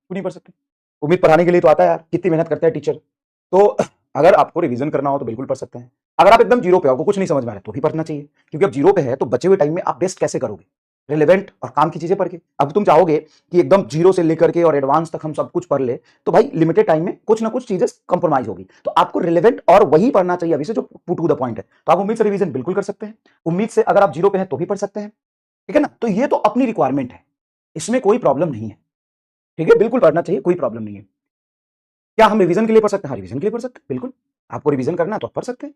क्यों नहीं पढ़ सकते? उम्मीद पढ़ाने के लिए तो आता है यार, कितनी मेहनत करते हैं टीचर। तो अगर आपको रिवीजन करना हो तो बिल्कुल पढ़ सकते हैं। अगर आप एकदम जीरो पे हो, आपको कुछ नहीं समझ में आ रहा है, तो भी पढ़ना चाहिए, क्योंकि अब जीरो पे है तो बचे हुए टाइम में आप बेस्ट कैसे करोगे? रिलेवेंट और काम की चीजें पढ़ के। अब तुम चाहोगे कि एकदम जीरो से लेकर के और एडवांस तक हम सब कुछ पढ़ ले, तो भाई लिमिटेड टाइम में कुछ ना कुछ चीजें कंप्रोमाइज होगी। तो आपको रिलेवेंट और वही पढ़ना चाहिए अभी से जो टू द पॉइंट है। तो आप उम्मीद से रिवीजन बिल्कुल कर सकते हैं। उम्मीद से अगर आप जीरो पे हैं तो भी पढ़ सकते हैं, ठीक है ना? तो ये तो अपनी रिक्वायरमेंट है, इसमें कोई प्रॉब्लम नहीं है, ठीक है? बिल्कुल पढ़ना चाहिए, कोई प्रॉब्लम नहीं है। क्या हम रिवीजन के लिए पढ़ सकते हैं? हाँ, रिवीजन के लिए पढ़ सकते हैं, बिल्कुल। आपको रिवीजन करना है तो आप पढ़ सकते हैं।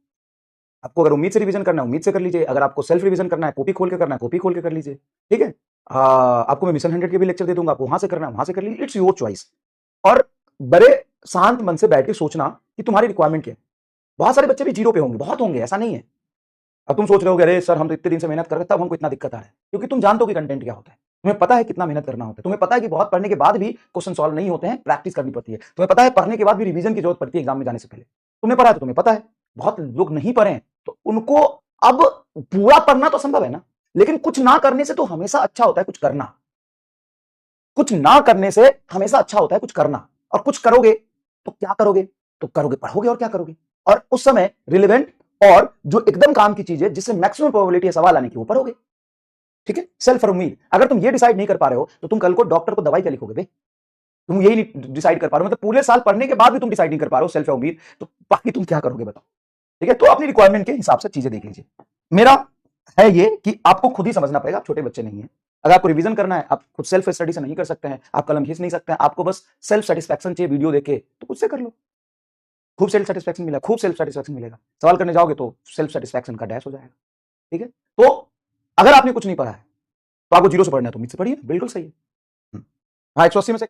आपको अगर उम्मीद से रिवीजन करना है, उम्मीद से कर लीजिए। अगर आपको सेल्फ रिवीजन करना है, कॉपी खोल के करना है, कॉपी खोल के कर लीजिए, ठीक है? आपको मैं मिशन 100 के भी लेक्चर दे दूंगा, आपको वहां से करना है वहां से कर लीजिए, इट्स योर चॉइस। और बड़े शांत मन से बैठ के सोचना कि तुम्हारी रिक्वायरमेंट क्या है। बहुत सारे बच्चे भी जीरो पे होंगे, बहुत होंगे, ऐसा नहीं है। अब तुम सोच रहे हो अरे सर हम तो इतने दिन से मेहनत कर रहे हैं, तब हमको इतना दिक्कत आ रहा है, क्योंकि तुम जानते हो कि कंटेंट क्या होता है। तुम्हें पता है कितना मेहनत करना होता है, तुम्हें पता है कि बहुत पढ़ने के बाद भी क्वेश्चन सॉल्व नहीं होते हैं, प्रैक्टिस करनी पड़ती है। तुम्हें पता है पढ़ने के बाद भी रिवीजन की जरूरत पड़ती है एग्जाम में जाने से पहले। तुमने पढ़ा है तो तुम्हें पता है। बहुत लोग नहीं पढ़े हैं, तो उनको अब पूरा पढ़ना तो संभव है ना, लेकिन कुछ ना करने से तो हमेशा अच्छा होता है कुछ करना। कुछ ना करने से हमेशा अच्छा होता है कुछ करना। और कुछ करोगे तो क्या करोगे? तो करोगे, पढ़ोगे और क्या करोगे? और उस समय रिलेवेंट और जो एकदम काम की चीज है जिससे मैक्सिमम प्रोबेबिलिटी है सवाल आने की, वो पढ़ोगे, ठीक है? सेल्फ और उम्मीद। अगर तुम ये डिसाइड नहीं कर पा रहे हो तो तुम कल को डॉक्टर को दवाई क्या लिखोगे बे? तुम यही नहीं डिसाइड कर पा रहे हो, मतलब पूरे साल पढ़ने के बाद भी तुम डिसाइड नहीं कर पा रहे हो सेल्फ और उम्मीद, तो बाकी तुम क्या करोगे बताओ? ठीक है? तो अपनी रिक्वायरमेंट के हिसाब से चीजें देख लीजिए। मेरा है ये कि आपको खुद ही समझना पड़ेगा, आप छोटे बच्चे नहीं है। अगर आपको रिवीजन करना है, आप खुद सेल्फ स्टडी से नहीं कर सकते हैं, आप कलम खींच नहीं सकते हैं, आपको बस सेल्फ सेटिस्फैक्शन चाहिए वीडियो देखे, तो खुद से कर लो। खूब सेल्फ सेटिस्फैक्शन मिला, खूब सेल्फ सेटिस्फैक्शन मिलेगा। सवाल करने जाओगे तो सेल्फ सेटिस्फैक्शन का डैश हो जाएगा, ठीक है? तो अगर आपने कुछ नहीं पढ़ा है तो आपको जीरो से पढ़ना है तो मुझसे पढ़िए, बिल्कुल सही है। हाँ, 180 में से